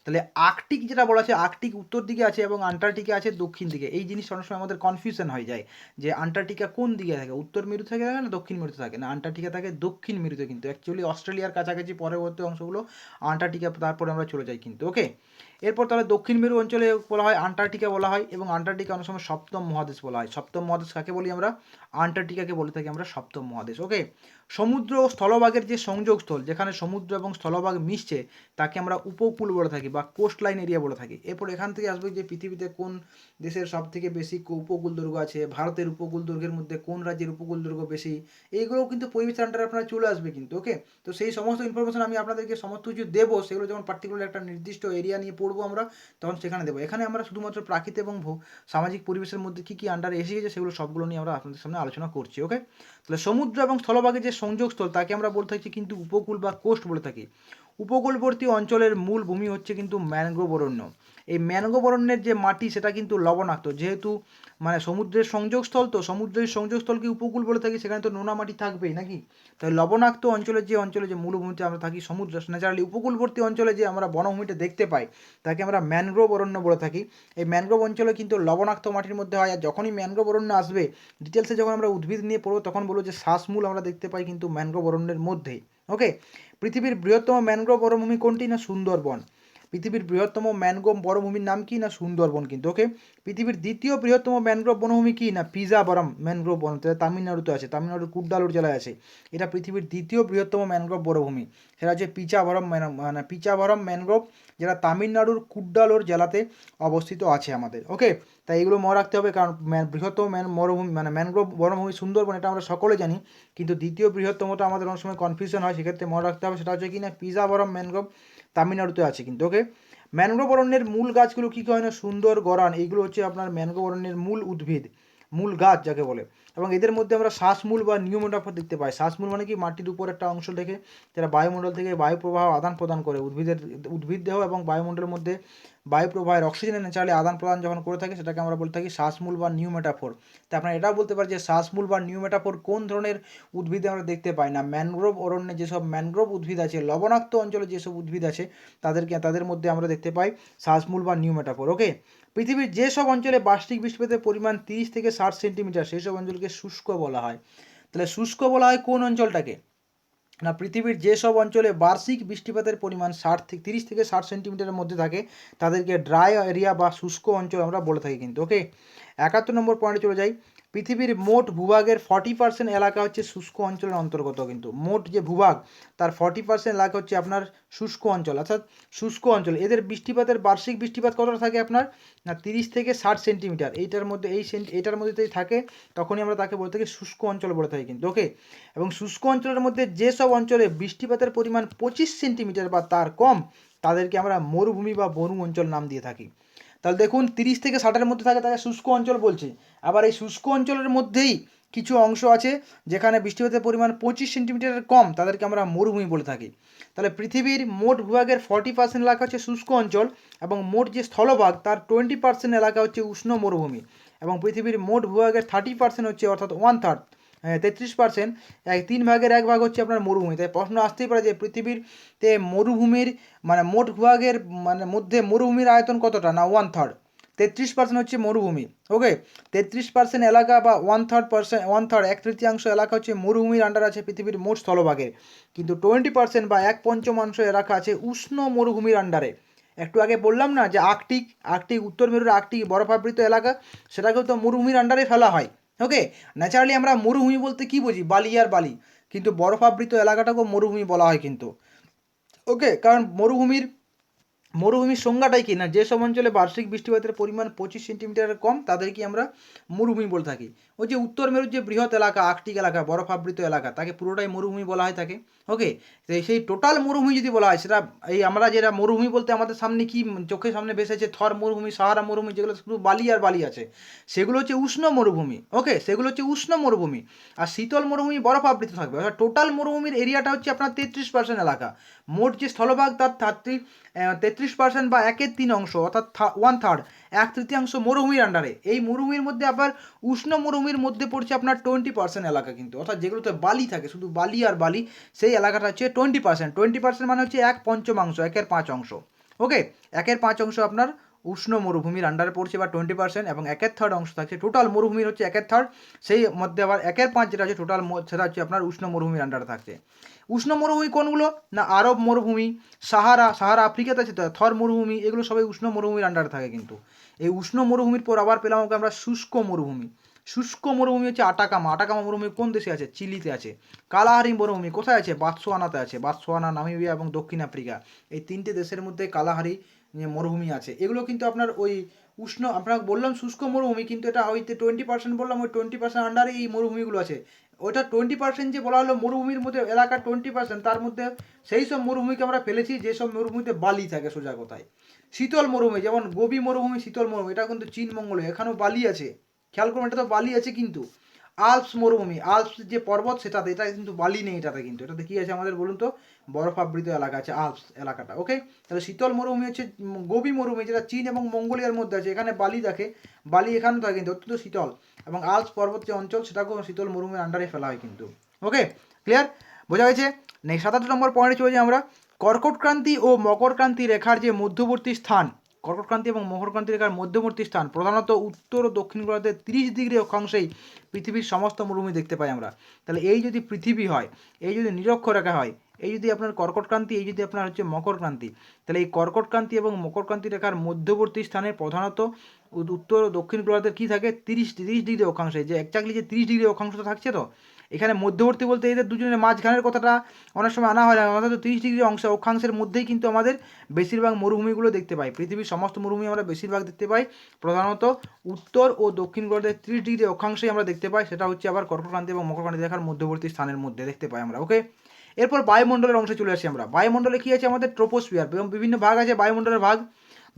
তাহলে আর্কটিক যেটা বলা আছে, আর্কটিক উত্তর দিকে আছে এবং আন্টার্কটিকা আছে দক্ষিণ দিকে। এই জিনিসটা অনেক সময় আমাদের কনফিউশন হয়ে যায় যে আন্টার্কটিকা কোন দিকে থাকে, উত্তর মেরু থেকে থাকে না দক্ষিণ মেরুতে থাকে না, আন্টার্কটিকা থাকে দক্ষিণ মেরুতে। কিন্তু অ্যাকচুয়ালি অস্ট্রেলিয়ার কাছাকাছি পরবর্তী অংশগুলো আন্টার্কটিকা, তারপরে আমরা চলে যাই কিন্তু। ওকে, এরপর তাহলে দক্ষিণ মেরু অঞ্চলে বলা হয় আন্টার্কটিকা বলা হয় এবং আন্টার্কটিকা অনেক সময় সপ্তম মহাদেশ বলা হয়। সপ্তম মহাদেশ কাকে বলি আমরা, আন্টার্কটিকাকে বলে থাকি আমরা সপ্তম মহাদেশ। ওকে, সমুদ্র ও স্থলভাগের যে সংযোগস্থল যেখানে সমুদ্র এবং স্থলভাগ মিশছে তাকে আমরা উপকূল বলে থাকি বা কোস্ট লাইন এরিয়া বলে থাকি। এরপর এখান থেকে আসবে যে পৃথিবীতে কোন দেশের সব থেকে বেশি উপকূল দুর্গ আছে, ভারতের উপকূল দুর্গের মধ্যে কোন রাজ্যের উপকূল দুর্গ বেশি, এইগুলোও কিন্তু পরিবেশের আন্ডারে আপনারা চলে আসবে কিন্তু। ওকে, তো সেই সমস্ত ইনফরমেশন আমি আপনাদেরকে সমস্ত কিছু দেবো, সেগুলো যখন পার্টিকুলার একটা নির্দিষ্ট এরিয়া নিয়ে পড়বো আমরা তখন সেখানে দেবো। এখানে আমরা শুধুমাত্র প্রাকৃতিক এবং সামাজিক পরিবেশের মধ্যে কী কী আন্ডারে এসে গেছে সেগুলো সবগুলো নিয়ে আমরা আপনাদের সামনে আলোচনা করছি। ওকে, তাহলে সমুদ্র এবং স্থলভাগের যে সংযোগস্থল তাকে আমরা বলে থাকি কিন্তু উপকূল বা কোস্ট বলে থাকি। উপকূলবর্তী অঞ্চলের মূল ভূমি হচ্ছে কিন্তু ম্যানগ্রোভ অরণ্য। এই ম্যানগ্রোভ অরণ্যের যে মাটি সেটা কিন্তু লবণাক্ত, যেহেতু মানে সমুদ্রের সংযোগস্থল, তো সমুদ্রের সংযোগস্থলকে উপকূল বলে থাকি, সেখানে তো নোনা মাটি থাকবেই নাকি। তাই লবণাক্ত অঞ্চলে যে মূলভূমিতে আমরা থাকি সমুদ্র ন্যাচারালি উপকূলবর্তী অঞ্চলে যে আমরা বনভূমিটা দেখতে পাই তাকে আমরা ম্যানগ্রোভ অরণ্য বলে থাকি। এই ম্যানগ্রোভ অঞ্চলে কিন্তু লবণাক্ত মাটির মধ্যে হয়। আর যখনই ম্যানগ্রোভ অরণ্য আসবে ডিটেলসে যখন আমরা উদ্ভিদ নিয়ে পড়বো তখন বলবো যে শ্বাসমূল আমরা দেখতে পাই কিন্তু ম্যানগ্রোভ অরণ্যের মধ্যেই। ওকে, পৃথিবীর বৃহত্তম ম্যানগ্রোভ বনভূমি কোনটি না সুন্দরবন। পৃথিবীর বৃহত্তম ম্যানগ্রোভ বনভূমির নাম কি? না সুন্দরবন কিন্তু। ওকে, পৃথিবীর দ্বিতীয় বৃহত্তম ম্যানগ্রোভ বনভূমি কি? না পিজাবরম ম্যানগ্রোভ বন, তামিলনাড়ুতে আছে, তামিলনাড়ুর কুড্ডালোর জেলায় আছে। এটা পৃথিবীর দ্বিতীয় বৃহত্তম ম্যানগ্রোভ বনভূমি, সেটা হচ্ছে পিচাভরম ম্যানগ্রোভ, যেটা তামিলনাড়ুর কুড্ডালোর জেলাতে অবস্থিত আছে আমাদের। ওকে, তাই এগুলো মনে রাখতে হবে, কারণ বৃহত্তম মরুভূমি ম্যানগ্রোভ বনভূমি সুন্দরবন, এটা আমরা সকলে জানি, কিন্তু দ্বিতীয় বৃহত্তমটা আমাদের অনেক সময় কনফিউশন হয়, সেক্ষেত্রে মনে রাখতে হবে সেটা হচ্ছে কি না পিজাবরম ম্যানগ্রোভ, তামিলনাড়ুতে আছে কিন্তু। ওকে, ম্যানগ্রোভ অরণ্যের মূল গাছগুলো কী কী হয় না সুন্দর গরান, এইগুলো হচ্ছে আপনার ম্যানগ্রোভ অরণ্যের মূল উদ্ভিদ, মূল গাছ যাকে বলে। এবং এদের মধ্যে আমরা শ্বাসমূল বা নিউমেটাফোর দেখতে পাই। শ্বাসমূল মানে কি? মাটির উপর একটা অংশ থেকে যারা বায়ুমণ্ডল থেকে বায়ু প্রবাহ আদান প্রদান করে, উদ্ভিদ দেহ এবং বায়ুমণ্ডলের মধ্যে বায়ু প্রবাহের অক্সিজেনের ন্যাচারালি আদান প্রদান যখন করে থাকে, সেটাকে আমরা বলে থাকি শ্বাসমূল বা নিউমেটাফোর। তা আপনারা এটাও বলতে পারেন যে শ্বাসমূল বা নিউমেটাফোর কোন ধরনের উদ্ভিদে আমরা দেখতে পাই? না ম্যানগ্রোভ অরণ্যে যেসব ম্যানগ্রোভ উদ্ভিদ আছে, লবণাক্ত অঞ্চলে যেসব উদ্ভিদ আছে, তাদের মধ্যে আমরা দেখতে পাই শ্বাসমূল বা নিউমেটাফোর। ওকে, পৃথিবীর যেসব অঞ্চলে বার্ষিক বৃষ্টিপাতের পরিমাণ 30 থেকে 60 সেন্টিমিটার, সেই সব অঞ্চলকে শুষ্ক বলা হয়। তাহলে শুষ্ক বলা হয় কোন অঞ্চলটাকে? না পৃথিবীর যেসব অঞ্চলে বার্ষিক বৃষ্টিপাতের পরিমাণ 30 থেকে 60 সেন্টিমিটারের মধ্যে থাকে, তাদেরকে ড্রাই এরিয়া বা শুষ্ক অঞ্চল আমরা বলে থাকি কিন্তু। ওকে, 71 নম্বর পয়েন্টে চলে যাই। পৃথিবীর মোট ভূভাগের 40% এলাকা হচ্ছে শুষ্ক অঞ্চলের অন্তর্গত কিন্তু। মোট যে ভূভাগ, তার 40% এলাকা হচ্ছে আপনার শুষ্ক অঞ্চল, অর্থাৎ শুষ্ক অঞ্চল। এদের বৃষ্টিপাতের বার্ষিক বৃষ্টিপাত কতটা থাকে আপনার? না 30 থেকে 60 সেন্টিমিটার। এইটার মধ্যে থাকে, তখনই আমরা তাকে বলে থাকি শুষ্ক অঞ্চল বলে থাকি কিন্তু। ওকে, এবং শুষ্ক অঞ্চলের মধ্যে যেসব অঞ্চলে বৃষ্টিপাতের পরিমাণ 25 সেন্টিমিটার বা তার কম, তাদেরকে আমরা মরুভূমি বা বনু অঞ্চল নাম দিয়ে থাকি। তাহলে দেখুন 30 থেকে 60-এর মধ্যে থাকে, তাকে শুষ্ক অঞ্চল বলছে। আবার এই শুষ্ক অঞ্চলের মধ্যেই কিছু অংশ আছে যেখানে বৃষ্টিপাতের পরিমাণ 25 সেন্টিমিটারের কম, তাদেরকে আমরা মরুভূমি বলে থাকি। তাহলে পৃথিবীর মোট ভূভাগের 40% এলাকা হচ্ছে শুষ্ক অঞ্চল, এবং মোট যে স্থলভাগ তার 20% এলাকা হচ্ছে উষ্ণ মরুভূমি, এবং পৃথিবীর মোট ভূভাগের 30% হচ্ছে, অর্থাৎ 1/3, 33%, 3/1 হচ্ছে আপনার মরুভূমি। তাই প্রশ্ন আসতেই পারে যে পৃথিবীরতে মরুভূমির মোট ভূভাগের মধ্যে মরুভূমির আয়তন কতটা? না 1/3, 33% হচ্ছে মরুভূমি। ওকে, 33% এলাকা বা 1/3, 1/3 এলাকা হচ্ছে মরুভূমির আন্ডার আছে পৃথিবীর মোট স্থলভাগের, কিন্তু 20% বা 1/5 এলাকা আছে উষ্ণ মরুভূমির আন্ডারে। একটু আগে বললাম না যে আর্কটিক উত্তর মেরুর আর্কটিক বরফাবৃত এলাকা, সেটাকেও তো মরুভূমির আন্ডারে ফেলা হয়। ওকে, ন্যাচারালি আমরা মরুভূমি বলতে কি বুঝি? বালি আর বালি, কিন্তু বরফাবৃত এলাকাটাকেও মরুভূমি বলা হয় কিন্তু। ওকে, কারণ মরুভূমির সংজ্ঞাটাই কি? না যেসব অঞ্চলে বার্ষিক বৃষ্টিপাতের পরিমাণ 25 সেন্টিমিটারের কম, তাদেরকে আমরা মরুভূমি বলে থাকি। ওই যে উত্তর মেরুর যে বৃহৎ এলাকা, আর্কটিক এলাকা, বরফাবৃত এলাকা, তাকে পুরোটাই মরুভূমি বলা হয় থাকে। ওকে, তো সেই টোটাল মরুভূমি যদি বলা হয়, সেটা আমরা যেটা মরুভূমি বলতে আমাদের সামনে কি চোখের সামনে ভেসেছে? থর মরুভূমি, সাহারা মরুভূমি, যেগুলো শুধু বালি আর বালি আছে, সেগুলো হচ্ছে উষ্ণ মরুভূমি। ওকে, সেগুলো হচ্ছে উষ্ণ মরুভূমি। আর শীতল মরুভূমি বরফাবৃত থাকবে। অর্থাৎ টোটাল মরুভূমির এরিয়াটা হচ্ছে আপনার 33% এলাকা। মোট যে স্থলভাগ তার 33% বা 1/3 অংশ, অর্থাৎ 1/3, 1/3 মরুভূমির আন্ডারে। এই মরুভূমির মধ্যে আবার উষ্ণ মরুভূমির মধ্যে পড়ছে আপনার 20% এলাকা কিন্তু, অর্থাৎ যেগুলোতে বালি থাকে, শুধু বালি আর বালি, সেই এলাকাটা হচ্ছে 20%। মানে হচ্ছে 1/5, 1/5 ওকে, 1/5 আপনার উষ্ণ মরুভূমির আন্ডারে পড়ছে বা 20%, এবং 1/3 অংশ থাকছে টোটাল মরুভূমির হচ্ছে 1/3, সেই মধ্যে আবার 1/5 যেটা হচ্ছে টোটাল, সেটা হচ্ছে আপনার উষ্ণ মরুভূমির আন্ডারে থাকছে। উষ্ণ মরুভূমি কোনগুলো? না আরব মরুভূমি, সাহারা আফ্রিকাতে আছে তো, থর মরুভূমি, এগুলো সবাই উষ্ণ মরুভূমির আন্ডারে থাকে কিন্তু। এই উষ্ণ মরুভূমির পর আবার পেলাম আমরা শুষ্ক মরুভূমি। শুষ্ক মরুভূমি হচ্ছে আটাকামা মরুভূমি কোন দেশে আছে? চিলিতে আছে। কালাহারি মরুভূমি কোথায় আছে? বাতসোয়ানাতে আছে। বাতসোয়ানা, নামিবিয়া এবং দক্ষিণ আফ্রিকা, এই 3টে দেশের মধ্যে কালাহারি মরুভূমি আছে। এগুলো কিন্তু আপনার ওই উষ্ণ, আপনার বললাম শুষ্ক মরুভূমি, কিন্তু এটা হয়তো 20% বললাম, ওই 20% আন্ডারে এই মরুভূমিগুলো আছে। ওইটা 20% যে বলা হলো মরুভূমির মধ্যে এলাকা 20%, তার মধ্যে সেই সব মরুভূমিকে আমরা ফেলেছি যেসব মরুভূমিতে বালি থাকে সোজা কথায়। শীতল মরুভূমি, যেমন গোবি মরুভূমি, শীতল মরুভূমি, এটা কিন্তু চীন মঙ্গলে, এখানেও বালি আছে, খেয়াল করুন, এটা তো বালি আছে কিন্তু। আল্পস মরুভূমি, আল্পস যে পর্বত, সেটাতে, এটা কিন্তু বালি নেই এটাতে, কিন্তু এটাতে কি আছে আমাদের বলুন তো? বরফাবৃত এলাকা আছে আল্পস এলাকাটা। ওকে, তাহলে শীতল মরুভূমি হচ্ছে গোবি মরুভূমি, যেটা চীন এবং মঙ্গোলিয়ার মধ্যে আছে, এখানে বালি থাকে, বালি এখানেও থাকে কিন্তু অত্যন্ত শীতল, এবং আল্পস পর্বত যে অঞ্চল, সেটাকেও শীতল মরুভূমির আন্ডারে ফেলা হয় কিন্তু। ওকে, ক্লিয়ার, বোঝা গেছে? নেক্সট 77 নম্বর পয়েন্টে চলে যাই আমরা। কর্কট ক্রান্তি ও মকর ক্রান্তি রেখার যে মধ্যবর্তী স্থান, কর্কটক্রান্তি এবং মকরক্রান্তি রেখার মধ্যবর্তী স্থান প্রধানত উত্তর ও দক্ষিণ গোলার্ধের 30 ডিগ্রি অক্ষাংশেই পৃথিবীর সমস্ত মরুভূমি দেখতে পাই আমরা। তাহলে এই যদি পৃথিবী হয়, এই যদি নিরক্ষরেখা হয়, এই যদি আপনার কর্কটক্রান্তি, এই যদি আপনার হচ্ছে মকরক্রান্তি, তাহলে এই কর্কটক্রান্তি এবং মকরক্রান্তি রেখার মধ্যবর্তী স্থানে প্রধানত উত্তর ও দক্ষিণ গোলার্ধের কী থাকে 30 ডিগ্রি অক্ষাংশে, যে একজাক্টলি যে 30 ডিগ্রি অক্ষাংশটা থাকছে, তো এখানে মধ্যবর্তী বলতে এদের দুজনের মাঝখানের কথাটা অনেক সময় আনা হয় না, অর্থাৎ 30 ডিগ্রি অক্ষাংশের মধ্যেই কিন্তু আমাদের বেশিরভাগ মরুভূমিগুলো দেখতে পাই। পৃথিবীর সমস্ত মরুভূমি আমরা বেশিরভাগ দেখতে পাই প্রধানত উত্তর ও দক্ষিণ গোলার্ধের 30 ডিগ্রি অক্ষাংশেই আমরা দেখতে পাই। সেটা হচ্ছে আবার কর্কটক্রান্তি এবং মকরক্রান্তি রেখার মধ্যবর্তী স্থানের মধ্যে দেখতে পাই আমরা। ওকে, এরপর বায়ুমণ্ডলের অংশে চলে আসি আমরা। বায়ুমণ্ডলে কী আছে আমাদের ট্রোপোস্ফিয়ার, এবং বিভিন্ন ভাগ আছে বায়ুমণ্ডলের ভাগ।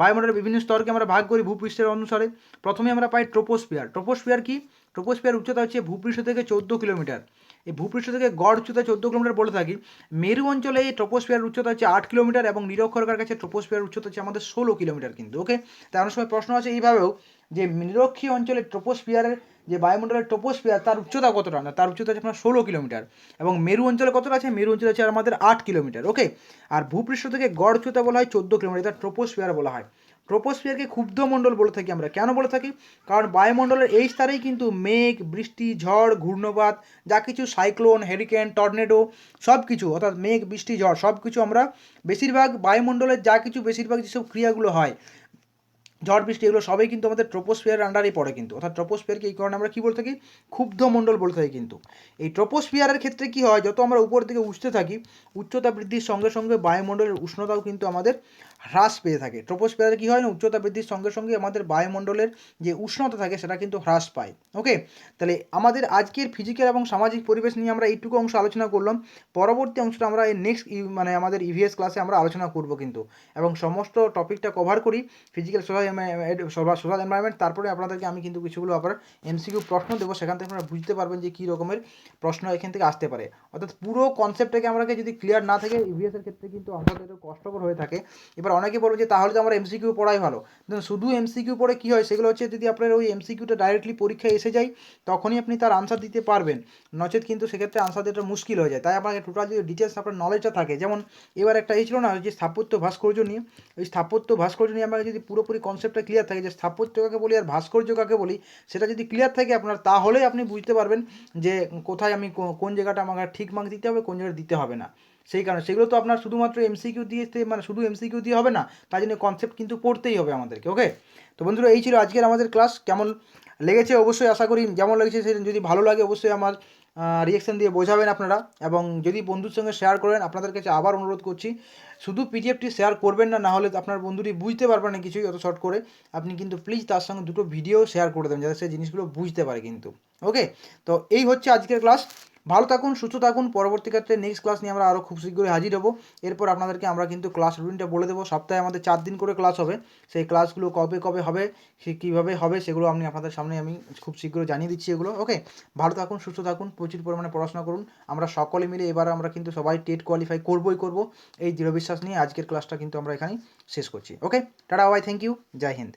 বায়ুমণ্ডলের বিভিন্ন স্তরকে আমরা ভাগ করি ভূপৃষ্ঠের অনুসারে। প্রথমে আমরা পাই ট্রোপোস্ফিয়ার। ট্রোপোস্ফিয়ার কি? ট্রোপোস্ফিয়ার উচ্চতা হচ্ছে ভূপৃষ্ঠ থেকে 14 কিলোমিটার। এই ভূপৃষ্ঠ থেকে গড় উচ্চতা 14 কিলোমিটার বলে থাকি। মেরু অঞ্চলে এই ট্রোপোস্ফিয়ার উচ্চতা হচ্ছে 8 কিলোমিটার, এবং নিরক্ষরেখার কাছে ট্রোপোস্ফিয়ার উচ্চতা হচ্ছে আমাদের 16 কিলোমিটার কিন্তু। ওকে, তার অনেক সময় প্রশ্ন আছে এইভাবেও যে নিরক্ষীয় অঞ্চলে ট্রোপোস্ফিয়ারের যে বায়ুমণ্ডলের ট্রোপোস্ফিয়ার তার উচ্চতা কতটা, না তার উচ্চতা আছে আপনার 16 কিলোমিটার। এবং মেরু অঞ্চলে কতটা আছে? মেরু অঞ্চলে আছে আমাদের 8 কিলোমিটার। ওকে, আর ভূপৃষ্ঠ থেকে গড় উচ্চতা বলা হয় 14 কিলোমিটার, তার ট্রোপোস্ফিয়ার বলা হয়। ট্রোপোস্ফিয়ারকে ক্ষুব্ধ মণ্ডল বলে থাকি আমরা। কেন বলে থাকি? কারণ বায়ুমণ্ডলের এই স্তরেই কিন্তু মেঘ, বৃষ্টি, ঝড়, ঘূর্ণবাত, যা কিছু সাইক্লোন, হেরিকেন, টর্নেডো, সব কিছু, অর্থাৎ মেঘ, বৃষ্টি, ঝড় সব কিছু আমরা বেশিরভাগ বায়ুমণ্ডলের যা কিছু বেশিরভাগ যেসব ক্রিয়াগুলো হয়, ঝড় বৃষ্টি, এগুলো সবই কিন্তু আমাদের ট্রোপোস্ফিয়ার আন্ডারেই পড়ে কিন্তু। অর্থাৎ ট্রোপোস্ফিয়ারকে এই কারণে আমরা কী বলে থাকি? ক্ষুব্ধ মণ্ডল বলে থাকি কিন্তু। এই ট্রোপোস্ফিয়ারের ক্ষেত্রে কি হয়, যত আমরা উপর দিকে উঠতে থাকি, উচ্চতা বৃদ্ধির সঙ্গে সঙ্গে বায়ুমণ্ডলের উষ্ণতাও কিন্তু আমাদের হ্রাস পেয়ে থাকে। ট্রোপোস্ফিয়ারে কী হয় না, উচ্চতা বৃদ্ধির সঙ্গে সঙ্গে আমাদের বায়ুমণ্ডলের যে উষ্ণতা থাকে সেটা কিন্তু হ্রাস পায়। ওকে, তাহলে আমাদের আজকের ফিজিক্যাল এবং সামাজিক পরিবেশ নিয়ে আমরা এইটুকু অংশ আলোচনা করলাম। পরবর্তী অংশটা আমরা এই নেক্সট মানে আমাদের ইভিএস ক্লাসে আমরা আলোচনা করব কিন্তু, এবং সমস্ত টপিকটা কভার করি ফিজিক্যাল সোশ্যাল এনভায়রনমেন্ট। তারপরে আপনাদেরকে আমি কিন্তু কিছুগুলো আবার এমসিকিউ প্রশ্ন দেবো, সেখান থেকে আপনারা বুঝতে পারবেন যে কী রকমের প্রশ্ন এখান থেকে আসতে পারে। অর্থাৎ পুরো কনসেপ্টটাকে আমরা যদি ক্লিয়ার না থাকে ইভিএসের ক্ষেত্রে কিন্তু আমাদের একটু কষ্টকর হয়ে থাকে। এবার অনেকে বলবে যে তাহলে তো আমরা এমসিকিউ পড়াই ভালো। শুধু এমসিকিউ পড়ে কী হয়, সেগুলো হচ্ছে যদি আপনার ওই এমসিকিউটা ডাইরেক্টলি পরীক্ষায় এসে যায় তখনই আপনি তার আনসার দিতে পারবেন, নচেত কিন্তু সেক্ষেত্রে আনসার দিতে মুশকিল হয়ে যায়। তাই আপনাকে টোটাল যদি ডিটেলস আপনার নলেজটা থাকে, যেমন এবার একটা এই ছিল না যে স্থাপত্য ভাস্কর্য নিয়ে, ওই স্থাপত্য ভাস্কর্য নিয়ে আমাকে যদি পুরোপুরি কনসেপ্টটা ক্লিয়ার থাকে যে স্থাপত্য কাকে বলি আর ভাস্কর্য কাকে বলি, সেটা যদি ক্লিয়ার থাকে আপনার, তাহলেই আপনি বুঝতে পারবেন যে কোথায় আমি কোন জায়গাটা আমাকে ঠিক মার্ক দিতে হবে, কোন জায়গাটা দিতে হবে না। সেই কারণে সেগুলো তো আপনার শুধুমাত্র এমসিকিউ দিয়ে মানে শুধু এমসিকিউ দিয়ে হবে না, তাই জন্য কনসেপ্ট কিন্তু পড়তেই হবে আমাদেরকে। ওকে, তো বন্ধুরা এই ছিল আজকের আমাদের ক্লাস। কেমন লেগেছে অবশ্যই আশা করি যেমন লেগেছে সে যদি ভালো লাগে অবশ্যই আমার রিয়েকশান দিয়ে বোঝাবেন আপনারা, এবং যদি বন্ধুর সঙ্গে শেয়ার করেন। আপনাদের কাছে আবার অনুরোধ করছি, শুধু পিডিএফটি শেয়ার করবেন না, নাহলে আপনার বন্ধুটি বুঝতে পারবে না কিছুই অত শর্ট করে। আপনি কিন্তু প্লিজ তার সঙ্গে দুটো ভিডিও শেয়ার করে দেবেন যাতে সে জিনিসগুলো বুঝতে পারে কিন্তু। ওকে, তো এই হচ্ছে আজকের ক্লাস। ভালো থাকুন, সুস্থ থাকুন। পরবর্তী ক্ষেত্রে নেক্সট ক্লাস নিয়ে আমরা আরও খুব শীঘ্রই হাজির হবো। এরপর আপনাদেরকে আমরা কিন্তু ক্লাস রুটিনটা বলে দেবো। সপ্তাহে আমাদের 4 দিন করে ক্লাস হবে। সেই ক্লাসগুলো কবে কবে হবে, সে কীভাবে হবে, সেগুলো আমি আপনাদের সামনে আমি খুব শীঘ্রই জানিয়ে দিচ্ছি এগুলো। ওকে, ভালো থাকুন, সুস্থ থাকুন, প্রচুর পরিমাণে পড়াশোনা করুন। আমরা সকলে মিলে এবার আমরা কিন্তু সবাই টেট কোয়ালিফাই করবই করব, এই দৃঢ় বিশ্বাস নিয়ে আজকের ক্লাসটা কিন্তু আমরা এখানেই শেষ করছি। Okay, tata, bye, thank you, Jai Hind.